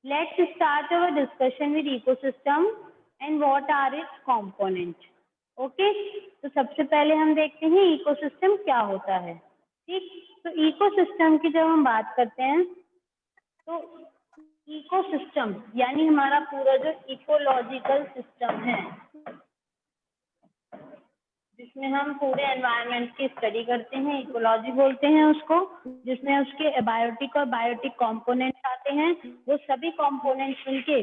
Let's start our discussion with ecosystem and what are its components. Okay, तो सबसे पहले हम देखते हैं इकोसिस्टम क्या होता है। ठीक, तो इकोसिस्टम की जब हम बात करते हैं तो इकोसिस्टम यानी हमारा पूरा जो इकोलॉजिकल सिस्टम है, जिसमें हम पूरे एनवायरनमेंट की स्टडी करते हैं, इकोलॉजी बोलते हैं उसको, जिसमें उसके एबायोटिक और बायोटिक कंपोनेंट्स आते हैं। वो सभी कंपोनेंट्स मिलके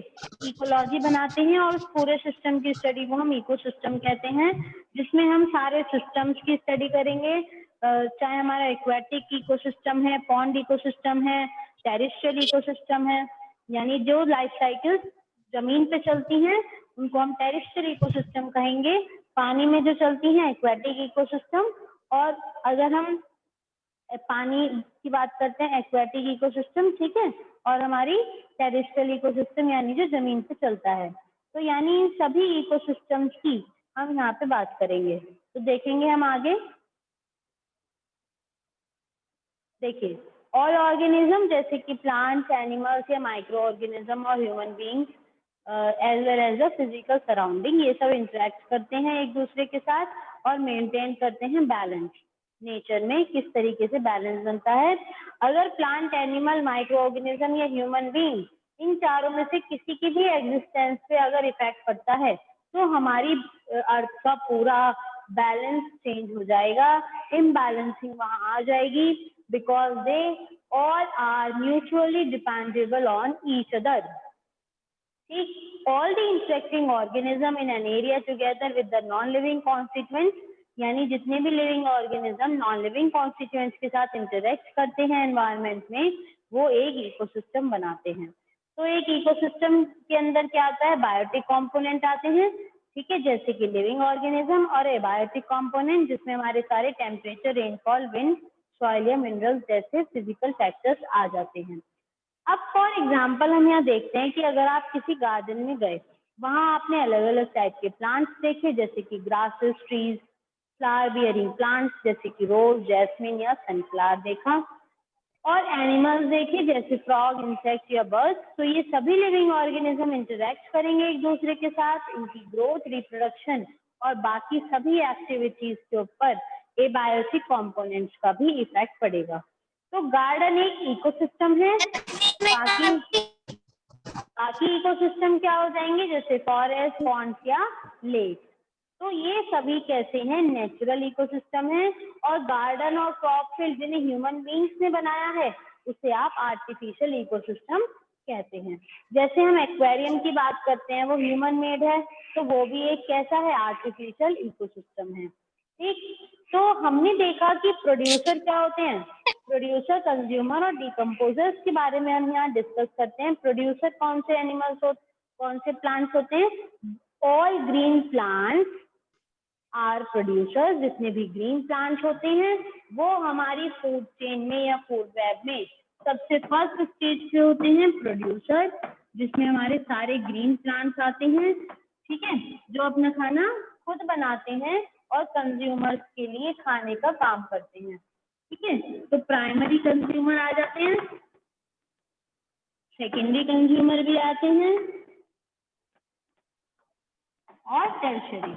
इकोलॉजी बनाते हैं और उस पूरे सिस्टम की स्टडी को हम इकोसिस्टम कहते हैं, जिसमें हम सारे सिस्टम्स की स्टडी करेंगे। चाहे हमारा एक्वेटिक इकोसिस्टम है, पॉन्ड इकोसिस्टम है, टेरेस्ट्रियल इकोसिस्टम है, यानी जो लाइफ साइकिल जमीन पे चलती हैं उनको हम टेरेस्ट्रियल इकोसिस्टम कहेंगे। पानी में जो चलती हैं एक्वेटिक इकोसिस्टम, और अगर हम पानी की बात करते हैं एक्वेटिक इकोसिस्टम, ठीक है, और हमारी टेरेस्ट्रियल इकोसिस्टम यानी जो जमीन पे चलता है। तो यानी इन सभी इकोसिस्टम्स की हम यहाँ पे बात करेंगे। तो देखेंगे हम आगे। देखिए, ऑल ऑर्गेनिज्म जैसे कि प्लांट्स, एनिमल्स या माइक्रो ऑर्गेनिज्म और human beings as well as the physical surrounding, ये सब इंटरेक्ट करते हैं एक दूसरे के साथ और मेंटेन करते हैं बैलेंस। नेचर में किस तरीके से बैलेंस बनता है। अगर प्लांट, एनिमल, माइक्रो ऑर्गेनिज्म या ह्यूमन बींग, इन चारों में से किसी की भी एग्जिस्टेंस पे अगर इफेक्ट पड़ता है तो हमारी अर्थ का पूरा बैलेंस चेंज हो जाएगा, इम्बैलेंसिंग वहां आ जाएगी, because they all are mutually dependable on each other. All the interacting organism in an area together with the non-living constituents, यानी जितने भी living organism non living constituents के साथ इंटरेक्ट करते हैं एनवायरनमेंट में, वो एक इकोसिस्टम बनाते हैं। तो एक इकोसिस्टम के अंदर क्या आता है, बायोटिक कंपोनेंट आते हैं, ठीक है, जैसे कि लिविंग ऑर्गेनिज्म, और एबायोटिक कंपोनेंट जिसमें हमारे सारे टेम्परेचर, रेनफॉल, विंड, सॉइल या मिनरल्स जैसे फिजिकल फैक्टर्स आ जाते हैं। अब फॉर एग्जाम्पल हम यहाँ देखते हैं कि अगर आप किसी गार्डन में गए, वहां आपने अलग अलग टाइप के प्लांट्स देखे, जैसे कि grasses, trees, flower bearing plants जैसे कि रोज, जैस्मिन या सनफ्लावर देखा, और एनिमल्स देखे जैसे फ्रॉग, इंसेक्ट या बर्ड्स। तो ये सभी लिविंग ऑर्गेनिज्म इंटरेक्ट करेंगे एक दूसरे के साथ, इनकी ग्रोथ, रिप्रोडक्शन और बाकी सभी एक्टिविटीज के ऊपर एबायोटिक कंपोनेंट्स का भी इफेक्ट पड़ेगा। तो गार्डन एक इकोसिस्टम है। बाकी इकोसिस्टम क्या हो जाएंगे, जैसे फॉरेस्ट, पॉन्ड्स या लेक। तो ये सभी कैसे हैं, नेचुरल इकोसिस्टम है। और गार्डन और क्रॉप फील्ड जिन्हें ह्यूमन बींग्स ने बनाया है, उसे आप आर्टिफिशियल इकोसिस्टम कहते हैं। जैसे हम एक्वेरियम की बात करते हैं, वो ह्यूमन मेड है, तो वो भी एक कैसा है, आर्टिफिशियल इकोसिस्टम है। ठीक, तो हमने देखा कि प्रोड्यूसर क्या होते हैं, प्रोड्यूसर, कंज्यूमर और डिकम्पोजर्स के बारे में हम यहाँ डिस्कस करते हैं। प्रोड्यूसर कौन से एनिमल्स हो, कौन से प्लांट्स होते हैं, all green plants are producers. जितने भी ग्रीन प्लांट्स होते हैं वो हमारी फूड चेन में या फूड वेब में सबसे फर्स्ट स्टेज पे होते हैं प्रोड्यूसर, जिसमें हमारे सारे ग्रीन प्लांट्स आते हैं, ठीक है, जो अपना खाना खुद बनाते हैं और कंज्यूमर्स के लिए खाने का काम करते हैं। ठीक है, तो प्राइमरी कंज्यूमर आ जाते हैं, सेकेंडरी कंज्यूमर भी आते हैं और टर्शरी।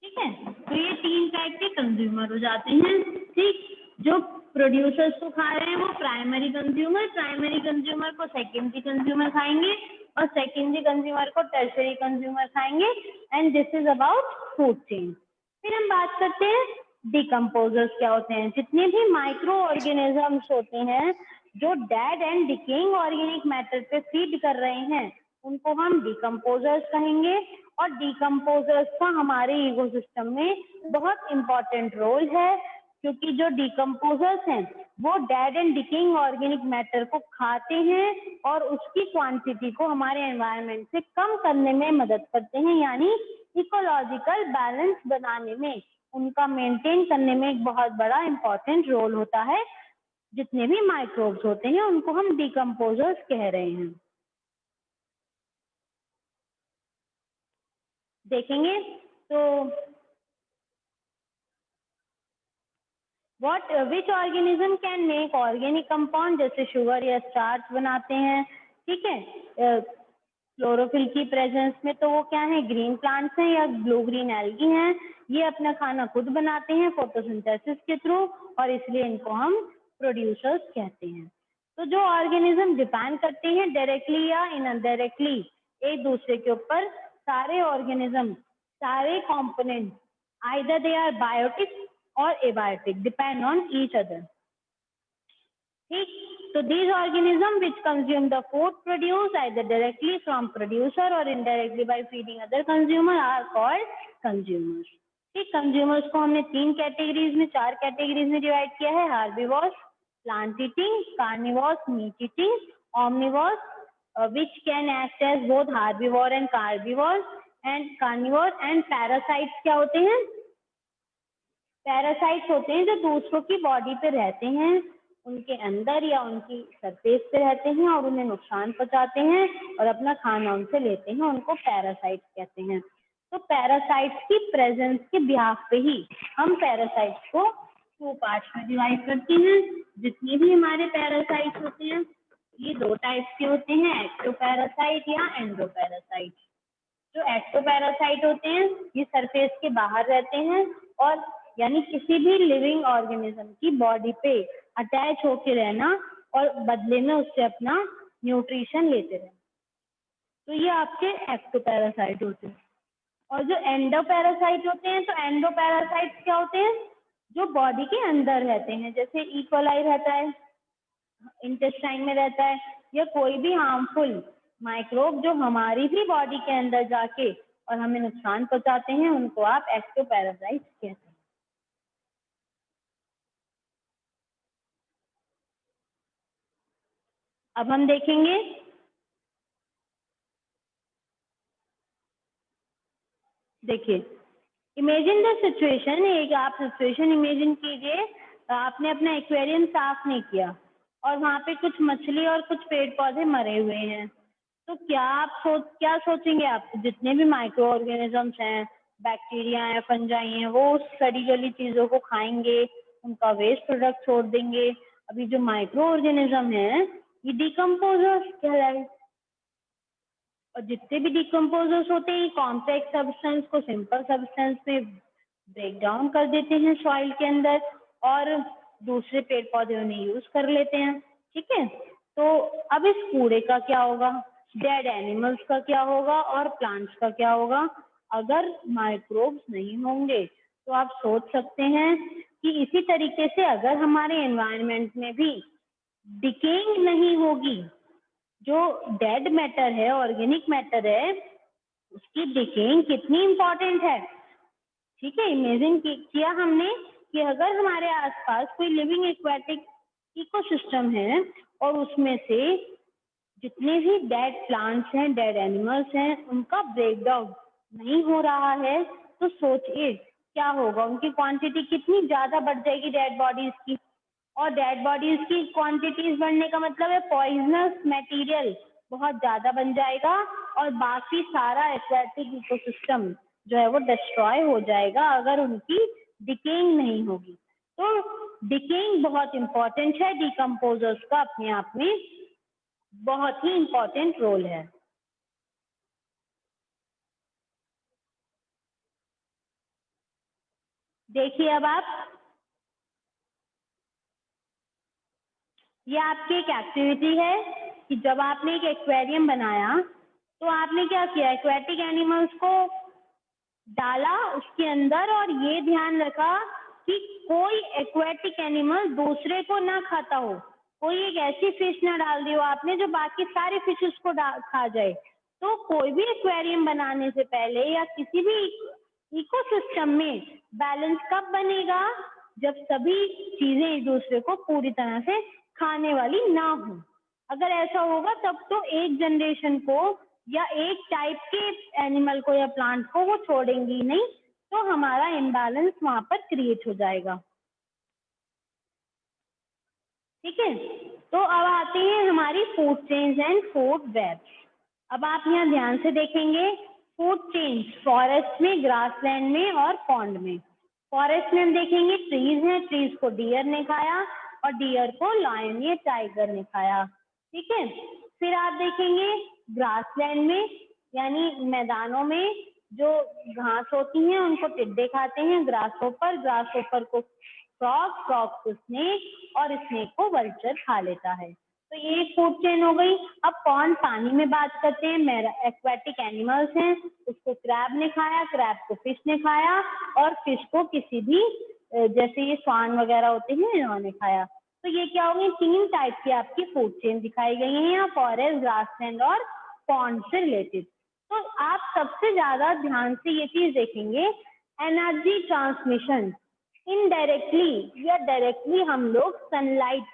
ठीक है, तो ये तीन टाइप के कंज्यूमर हो जाते हैं। ठीक, जो प्रोड्यूसर्स को खा रहे हैं वो प्राइमरी कंज्यूमर को सेकेंडरी कंज्यूमर खाएंगे और सेकेंडरी कंज्यूमर को टर्शरी कंज्यूमर खाएंगे। And this is about food chain. फिर हम बात करते हैं डिकम्पोजर्स क्या होते हैं। जितने भी माइक्रो ऑर्गेनिजम्स होते हैं जो dead and decaying organic matter पे फीड कर रहे हैं, उनको हम डिकम्पोजर्स कहेंगे। और डिकम्पोजर्स का हमारे इकोसिस्टम में बहुत इंपॉर्टेंट रोल है, क्योंकि जो डिकम्पोजर्स हैं वो dead and decaying organic matter को खाते हैं और उसकी क्वांटिटी को हमारे एनवायरनमेंट से कम करने में मदद करते हैं, यानी इकोलॉजिकल बैलेंस बनाने में, उनका मेंटेन करने में एक बहुत बड़ा इंपॉर्टेंट रोल होता है। जितने भी माइक्रोब्स होते हैं उनको हम डिकम्पोजर्स कह रहे हैं। देखेंगे तो which organism can make organic compound, जैसे शुगर या स्टार्च बनाते हैं। ठीक है। क्लोरोफिल की प्रेजेंस में तो वो क्या है, ग्रीन प्लांट्स हैं या ब्लू ग्रीन एल्गी हैं, ये अपना खाना खुद बनाते हैं फोटोसिंथेसिस के थ्रू, और इसलिए इनको हम प्रोड्यूसर्स कहते हैं। तो जो ऑर्गेनिज्म डिपेंड करते हैं डायरेक्टली या इनडायरेक्टली एक दूसरे के ऊपर, सारे ऑर्गेनिज्म, सारे component, either they are biotic और abiotic, depend on each other. ठीक, तो these organisms which consume the food produced either directly from producer or indirectly by feeding other consumer are called consumers। ठीक, consumers को हमने तीन categories में, चार categories में डिवाइड किया है, herbivores, plant eating, carnivores, meat eating, omnivores which can act as both herbivore and carnivores and carnivores, and parasites क्या होते हैं, पैरासाइट्स होते हैं जो दूसरों की बॉडी पे रहते हैं, उनके अंदर या उनकी सरफेस पे रहते हैं और उन्हें नुकसान पहुंचाते हैं और अपना खाना उनसे लेते हैं, उनको पैरासाइट्स कहते हैं। तो पैरासाइट्स की प्रेजेंस के बिहाफ पे ही हम पैरासाइट्स को टू पार्ट्स में डिवाइड करते हैं। जितने भी हमारे पैरासाइट्स होते हैं ये दो टाइप्स के होते हैं, एक्टोपैरासाइट या एंडोपैरासाइट। जो एक्टोपैरासाइट होते हैं ये सरफेस के बाहर रहते हैं और यानी किसी भी लिविंग ऑर्गेनिज्म की बॉडी पे अटैच होके रहना और बदले में उससे अपना न्यूट्रिशन लेते रहना, तो ये आपके एक्टोपैरासाइट होते हैं। और जो एंडोपैरासाइट होते हैं, तो एंडोपैरासाइट क्या होते हैं, जो बॉडी के अंदर रहते हैं, जैसे इकोलाई रहता है, इंटेस्टाइन में रहता है, या कोई भी हार्मफुल माइक्रोब जो हमारी भी बॉडी के अंदर जाके और हमें नुकसान पहुंचाते हैं, उनको आप एक्टोपैरासाइट कहते हैं। अब हम देखेंगे देखिए, इमेजिन द सिचुएशन, एक आप सिचुएशन इमेजिन कीजिए, आपने अपना एक्वेरियम साफ नहीं किया और वहाँ पे कुछ मछली और कुछ पेड़ पौधे मरे हुए हैं, तो क्या सोचेंगे आप, जितने भी माइक्रो ऑर्गेनिजम्स हैं, बैक्टीरिया हैं, फंजाई हैं, वो उस सड़ी गली चीजों को खाएंगे, उनका वेस्ट प्रोडक्ट छोड़ देंगे। अभी जो माइक्रो ऑर्गेनिज्म है ये डिकम्पोजर्स कहलाए, और जितने भी डिकम्पोजर्स होते हैं कॉम्प्लेक्स सब्सटेंस को सिंपल सब्सटेंस में ब्रेक डाउन कर देते हैं सॉइल के अंदर, और दूसरे पेड़ पौधे उन्हें यूज कर लेते हैं। ठीक है, तो अब इस कूड़े का क्या होगा, डेड एनिमल्स का क्या होगा और प्लांट्स का क्या होगा। अगर माइक्रोब्स नहीं होंगे तो आप सोच सकते हैं कि इसी तरीके से अगर हमारे एनवायरनमेंट में भी डिकेइंग नहीं होगी, जो डेड मैटर है, ऑर्गेनिक मैटर है, उसकी डिकेइंग कितनी इंपॉर्टेंट है। ठीक है, इमेजिन किया हमने कि अगर हमारे आसपास कोई लिविंग एक्वेटिक इकोसिस्टम है और उसमें से जितने भी डेड प्लांट्स हैं, डेड एनिमल्स हैं, उनका ब्रेकडाउन नहीं हो रहा है, तो सोचिए क्या होगा, उनकी क्वांटिटी कितनी ज्यादा बढ़ जाएगी डेड बॉडीज की, और डेड बॉडीज की क्वांटिटीज बढ़ने का मतलब है पॉइजनस मटेरियल बहुत ज्यादा बन जाएगा और बाकी सारा एक्वेटिक इकोसिस्टम जो है वो डिस्ट्रॉय हो जाएगा अगर उनकी डिकेइंग नहीं होगी। तो डिकेइंग बहुत इंपॉर्टेंट है, डिकम्पोजर्स का अपने आप में बहुत ही इंपॉर्टेंट रोल है। देखिए अब आप, ये आपकी एक एक्टिविटी है कि जब आपने एक एक्वेरियम बनाया तो आपने क्या किया, एक्वेटिक एनिमल्स को डाला उसके अंदर और ये ध्यान रखा कि कोई एक्वेटिक एनिमल दूसरे को ना खाता हो, कोई एक ऐसी फिश ना डाल दी हो आपने जो बाकी सारे फिशेस को खा जाए। तो कोई भी एक्वेरियम बनाने से पहले या किसी भी इकोसिस्टम में बैलेंस कब बनेगा, जब सभी चीजें एक दूसरे को पूरी तरह से खाने वाली ना हो। अगर ऐसा होगा तब तो एक जनरेशन को या एक टाइप के एनिमल को या प्लांट को वो छोड़ेंगी नहीं, तो हमारा इम्बैलेंस वहां पर क्रिएट हो जाएगा। ठीक है, तो अब आती है हमारी food chains and food webs. अब आप यहाँ ध्यान से देखेंगे, फूड चेन्स फॉरेस्ट में, ग्रासलैंड में और पॉन्ड में। फॉरेस्ट में हम देखेंगे ट्रीज हैं, ट्रीज को डियर ने खाया और डियर को लायन या टाइगर ने खाया। ठीक है, फिर आप देखेंगे ग्रासलैंड में, यानी मैदानों में जो घास होती हैं उनको टिड्डे खाते हैं, ग्रासहोपर को फ्रॉग, फ्रॉग को स्नेक और स्नेक को वल्चर खा लेता है। तो ये एक फूड चेन हो गई। अब पॉन्ड पानी में बात करते हैं, एक्वाटिक एनिमल्स हैं, उसको क्रैब ने खाया, क्रैब को फिश ने खाया और फिश को किसी भी जैसे ये स्वान वगैरह होते हैं इन्होंने खाया। तो ये क्या होगी, 3 टाइप की आपकी फूड चेन दिखाई गई है यहाँ, फॉरेस्ट, ग्रासलैंड और पॉन्ड से रिलेटेड। तो आप सबसे ज्यादा ध्यान से ये चीज देखेंगे, एनर्जी ट्रांसमिशन इनडायरेक्टली या डायरेक्टली हम लोग सनलाइट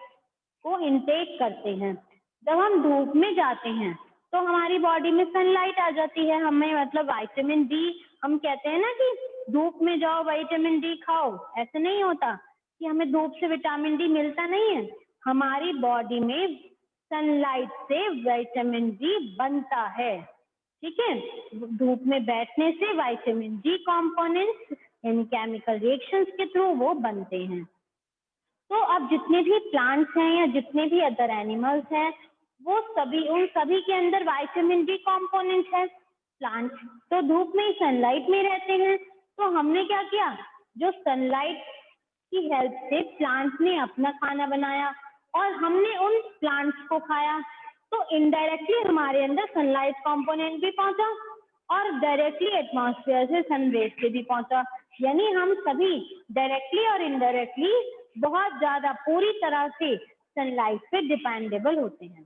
को इनटेक करते हैं। जब हम धूप में जाते हैं तो हमारी बॉडी में सनलाइट आ जाती है, हमें मतलब विटामिन डी, हम कहते हैं ना कि धूप में जाओ विटामिन डी खाओ, ऐसे नहीं होता कि हमें धूप से विटामिन डी मिलता नहीं है, हमारी बॉडी में सनलाइट से विटामिन डी बनता है। ठीक है, धूप में बैठने से विटामिन डी कंपोनेंट्स यानी केमिकल रिएक्शंस के थ्रू वो बनते हैं। तो अब जितने भी प्लांट्स हैं या जितने भी अदर एनिमल्स हैं, वो सभी, उन सभी के अंदर विटामिन डी कंपोनेंट है। प्लांट्स तो धूप में ही, सनलाइट में रहते हैं। तो हमने क्या किया, जो सनलाइट की हेल्प से प्लांट्स ने अपना खाना बनाया और हमने उन प्लांट्स को खाया, तो इनडायरेक्टली हमारे अंदर सनलाइट कंपोनेंट भी पहुंचा और डायरेक्टली एटमॉस्फेयर से सन रेज से भी पहुंचा। यानी हम सभी डायरेक्टली और इनडायरेक्टली बहुत ज्यादा पूरी तरह से सनलाइट पे डिपेंडेबल होते हैं।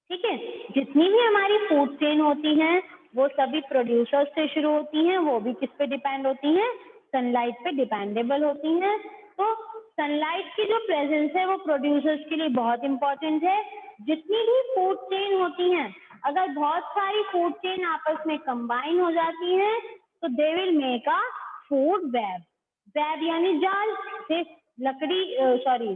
ठीक है, जितनी भी हमारी फूड चेन होती हैं वो सभी प्रोड्यूसर्स से शुरू होती हैं, वो भी किस पे डिपेंड होती हैं, सनलाइट पे डिपेंडेबल होती हैं। तो सनलाइट की जो प्रेजेंस है वो प्रोड्यूसर्स के लिए बहुत इंपॉर्टेंट है। जितनी भी फूड चेन होती हैं, अगर बहुत सारी फूड चेन आपस में कंबाइन हो जाती हैं तो they will make a food web. Web यानी जाल, से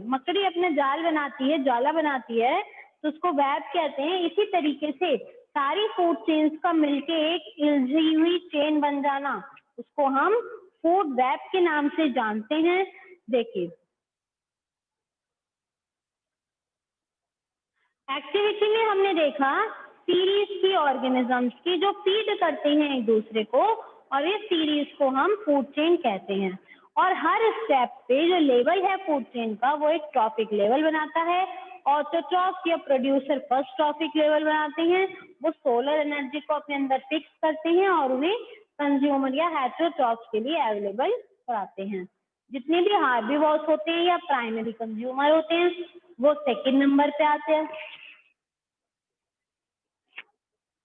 मकड़ी अपना जाल बनाती है, जाला बनाती है, तो उसको वेब कहते हैं। इसी तरीके से सारी फूड चेन्स का मिलके एक उलझी हुई चेन बन जाना, उसको हम फूड वेब के नाम से जानते हैं। देखिए, एक्टिविटी में हमने देखा सीरीज की ऑर्गेनिजम्स की जो फीड करते हैं एक दूसरे को, और इस सीरीज को हम फूड चेन कहते हैं। और हर स्टेप पे जो लेवल है फूड चेन का वो एक ट्रॉफिक लेवल बनाता है। ऑटोट्रॉफ या प्रोड्यूसर फर्स्ट ट्रॉफिक लेवल बनाते हैं, वो सोलर एनर्जी को अपने अंदर फिक्स करते हैं और उन्हें कंज्यूमर या हेटेरोट्रॉफ्स के लिए अवेलेबल कराते हैं। जितने भी हार्बीवोर्स होते हैं या प्राइमरी कंज्यूमर होते हैं वो सेकंड नंबर पे आते हैं।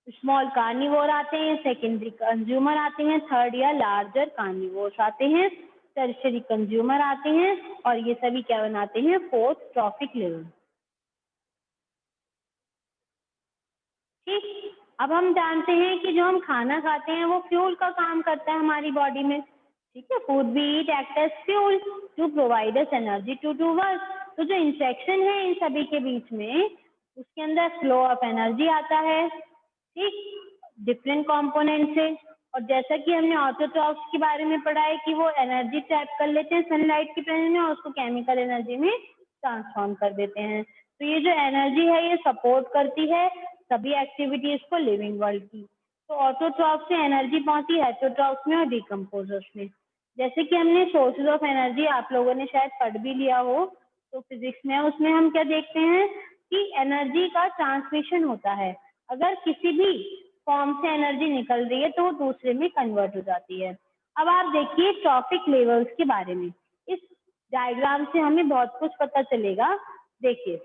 स्मॉल कार्निवोर आते हैं, सेकेंडरी कंज्यूमर आते हैं, थर्ड या लार्जर कार्निवोर्स आते हैं, टर्शरी कंज्यूमर आते हैं, और ये सभी क्या बनाते हैं, फोर्थ ट्रॉफिक लेवल। ठीक, अब हम जानते हैं कि जो हम खाना खाते हैं वो फ्यूल का काम करता है हमारी बॉडी में। ठीक है, food we eat act as fuel to provide us energy to do work. तो जो इंटरेक्शन है इन सभी के बीच में, उसके अंदर फ्लो ऑफ एनर्जी आता है, ठीक, डिफरेंट कंपोनेंट से। और जैसा कि हमने ऑटोट्रॉफ्स के बारे में पढ़ा है कि वो एनर्जी ट्रैप कर लेते हैं सनलाइट की प्रेजेंस में और उसको केमिकल एनर्जी में ट्रांसफॉर्म कर देते हैं। तो ये जो एनर्जी है ये सपोर्ट करती है सभी एक्टिविटीज को लिविंग वर्ल्ड की। तो ऑटोट्रॉफ से एनर्जी पहुंची हेटेरोट्रॉफ्स में और डिकम्पोजर्स में। जैसे कि हमने सोर्सेज ऑफ एनर्जी आप लोगों ने शायद पढ़ भी लिया हो तो फिजिक्स में, उसमें हम क्या देखते हैं कि एनर्जी का ट्रांसमिशन होता है। अगर किसी भी फॉर्म से एनर्जी निकल रही है तो वो दूसरे में कन्वर्ट हो जाती है। अब आप देखिए ट्रॉफिक लेवल्स के बारे में, इस डायग्राम से हमें बहुत कुछ पता चलेगा। देखिए,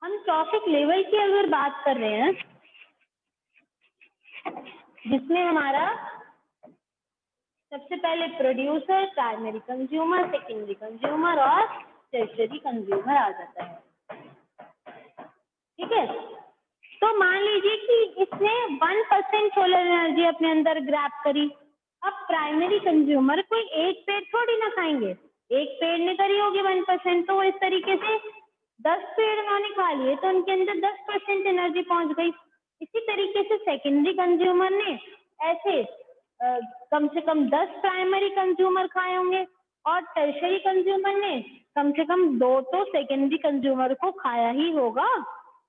हम ट्रॉफिक लेवल की अगर बात कर रहे हैं जिसमें हमारा सबसे पहले producer, primary consumer, secondary consumer और टर्शियरी कंज्यूमर आ जाता है। ठीक है, तो मान लीजिए कि इसने 1% सोलर एनर्जी अपने अंदर ग्रैब करी। अब प्राइमरी कंज्यूमर कोई एक पेड़ थोड़ी ना खाएंगे, एक पेड़ ने करी होगी 1%, तो इस तरीके से 10 पेड़ उन्होंने खा लिए तो उनके अंदर 10% एनर्जी पहुंच गई। इसी तरीके से सेकेंडरी कंज्यूमर ने ऐसे कम से कम 10 प्राइमरी कंज्यूमर खाए होंगे और टर्शरी कंज्यूमर ने कम से कम 2 तो सेकेंडरी कंज्यूमर को खाया ही होगा,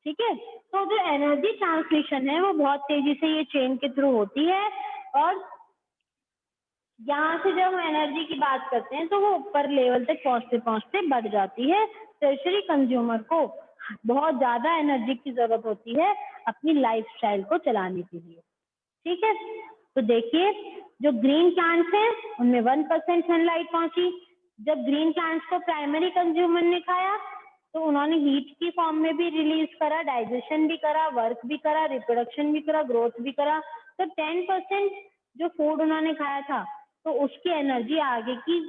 ठीक है। तो जो एनर्जी ट्रांसमिशन है वो बहुत तेजी से ये चेन के थ्रू होती है, और यहाँ से जब हम एनर्जी की बात करते हैं तो वो ऊपर लेवल तक पहुंचते पहुंचते बढ़ जाती है। टर्शरी कंज्यूमर को बहुत ज्यादा एनर्जी की जरूरत होती है अपनी लाइफस्टाइल को चलाने के लिए, ठीक है। तो देखिए, जो ग्रीन प्लांट्स हैं उनमें 1% सनलाइट पहुंची। जब ग्रीन प्लांट्स को प्राइमरी कंज्यूमर ने खाया तो उन्होंने हीट की फॉर्म में भी रिलीज करा, डाइजेशन भी करा, वर्क भी करा, रिप्रोडक्शन भी करा, ग्रोथ भी करा। तो 10% जो फूड उन्होंने खाया था तो उसकी एनर्जी आगे की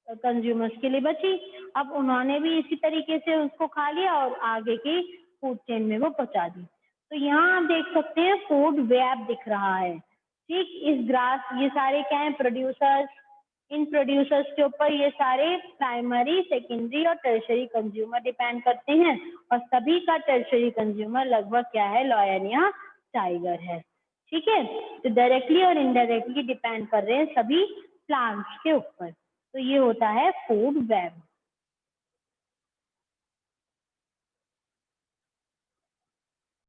कंज्यूमर्स के लिए बची। अब उन्होंने भी इसी तरीके से उसको खा लिया और आगे की फूड चेन में वो पहुंचा दी। तो यहाँ आप देख सकते हैं फूड वेब दिख रहा है, ठीक। इस ग्राफ ये सारे क्या है, प्रोड्यूसर्स। इन प्रोड्यूसर्स के ऊपर ये सारे प्राइमरी, सेकेंडरी और टर्शरी कंज्यूमर डिपेंड करते हैं, और सभी का टर्शरी कंज्यूमर लगभग क्या है, लॉयन या टाइगर है, ठीक है। तो डायरेक्टली और इनडायरेक्टली डिपेंड कर रहे हैं सभी प्लांट्स के ऊपर। तो ये होता है फूड वेब।